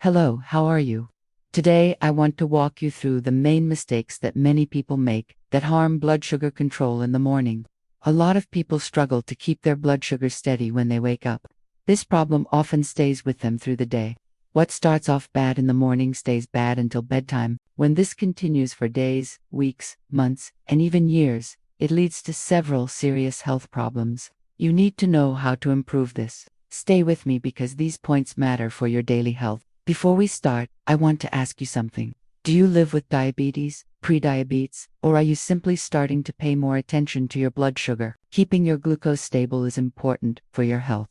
Hello, how are you? Today I want to walk you through the main mistakes that many people make that harm blood sugar control in the morning. A lot of people struggle to keep their blood sugar steady when they wake up. This problem often stays with them through the day. What starts off bad in the morning stays bad until bedtime. When this continues for days, weeks, months, and even years, it leads to several serious health problems. You need to know how to improve this. Stay with me because these points matter for your daily health. Before we start, I want to ask you something. Do you live with diabetes, prediabetes, or are you simply starting to pay more attention to your blood sugar? Keeping your glucose stable is important for your health.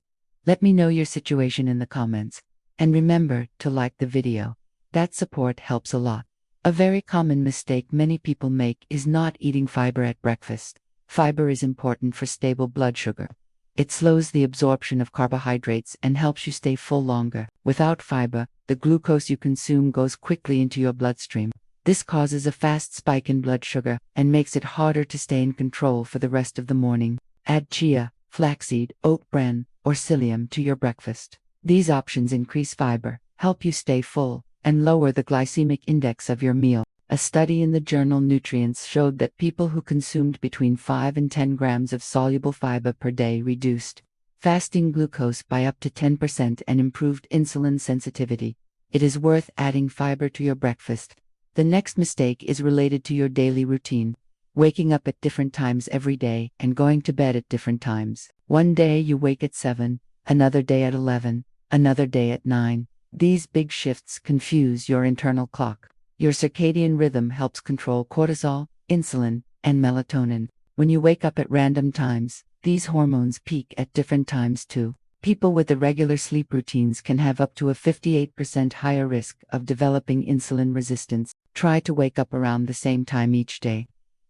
Let me know your situation in the comments. And remember to like the video. That support helps a lot. A very common mistake many people make is not eating fiber at breakfast. Fiber is important for stable blood sugar. It slows the absorption of carbohydrates and helps you stay full longer. Without fiber, the glucose you consume goes quickly into your bloodstream. This causes a fast spike in blood sugar and makes it harder to stay in control for the rest of the morning. Add chia, flaxseed, oat bran, or psyllium to your breakfast. These options increase fiber, help you stay full, and lower the glycemic index of your meal. A study in the journal Nutrients showed that people who consumed between 5 and 10 grams of soluble fiber per day reduced fasting glucose by up to 10% and improved insulin sensitivity. It is worth adding fiber to your breakfast. The next mistake is related to your daily routine. Waking up at different times every day and going to bed at different times. One day you wake at 7, another day at 11, another day at 9. These big shifts confuse your internal clock. Your circadian rhythm helps control cortisol, insulin, and melatonin. When you wake up at random times, these hormones peak at different times too. People with irregular sleep routines can have up to a 58% higher risk of developing insulin resistance. Try to wake up around the same time each day.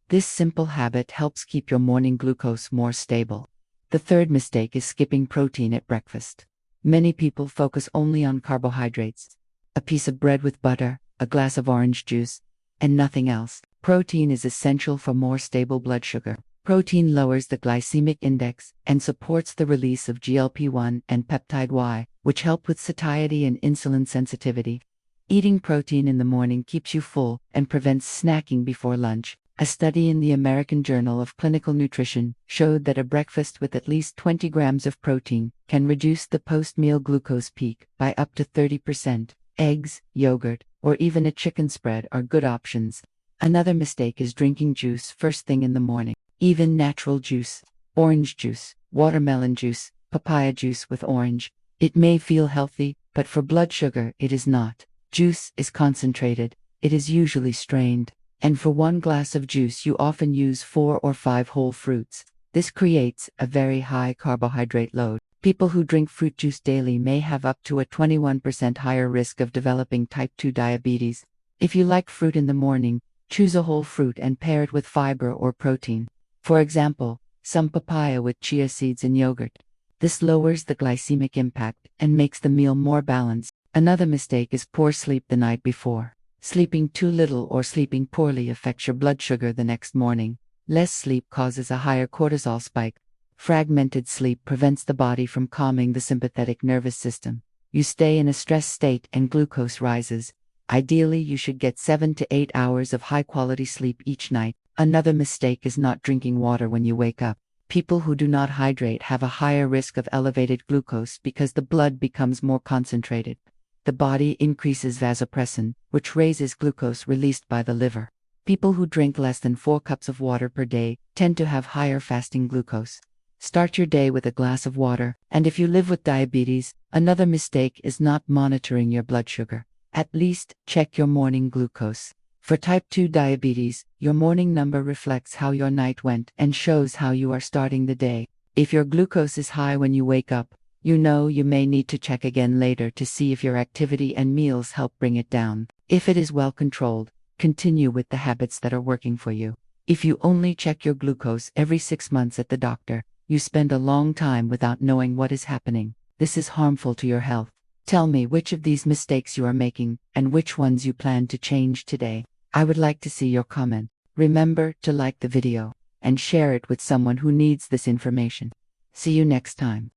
This simple habit helps keep your morning glucose more stable. The third mistake is skipping protein at breakfast. Many people focus only on carbohydrates. A piece of bread with butter, a glass of orange juice, and nothing else. Protein is essential for more stable blood sugar. Protein lowers the glycemic index and supports the release of GLP-1 and peptide Y, which help with satiety and insulin sensitivity. Eating protein in the morning keeps you full and prevents snacking before lunch. A study in the American Journal of Clinical Nutrition showed that a breakfast with at least 20 grams of protein can reduce the post-meal glucose peak by up to 30%. Eggs, yogurt, or even a chicken spread are good options. Another mistake is drinking juice first thing in the morning. Even natural juice, orange juice, watermelon juice, papaya juice with orange. It may feel healthy, but for blood sugar it is not. Juice is concentrated. It is usually strained. And for one glass of juice you often use 4 or 5 whole fruits. This creates a very high carbohydrate load. People who drink fruit juice daily may have up to a 21% higher risk of developing type 2 diabetes. If you like fruit in the morning, choose a whole fruit and pair it with fiber or protein. For example, some papaya with chia seeds in yogurt. This lowers the glycemic impact and makes the meal more balanced. Another mistake is poor sleep the night before. Sleeping too little or sleeping poorly affects your blood sugar the next morning. Less sleep causes a higher cortisol spike. Fragmented sleep prevents the body from calming the sympathetic nervous system. You stay in a stress state and glucose rises. Ideally, you should get 7 to 8 hours of high-quality sleep each night. Another mistake is not drinking water when you wake up. People who do not hydrate have a higher risk of elevated glucose because the blood becomes more concentrated. The body increases vasopressin, which raises glucose released by the liver. People who drink less than 4 cups of water per day tend to have higher fasting glucose. Start your day with a glass of water, and if you live with diabetes, another mistake is not monitoring your blood sugar. At least check your morning glucose. For type 2 diabetes, your morning number reflects how your night went and shows how you are starting the day. If your glucose is high when you wake up, you know you may need to check again later to see if your activity and meals help bring it down. If it is well controlled, continue with the habits that are working for you. If you only check your glucose every 6 months at the doctor, you spend a long time without knowing what is happening. This is harmful to your health. Tell me which of these mistakes you are making and which ones you plan to change today. I would like to see your comment. Remember to like the video and share it with someone who needs this information. See you next time.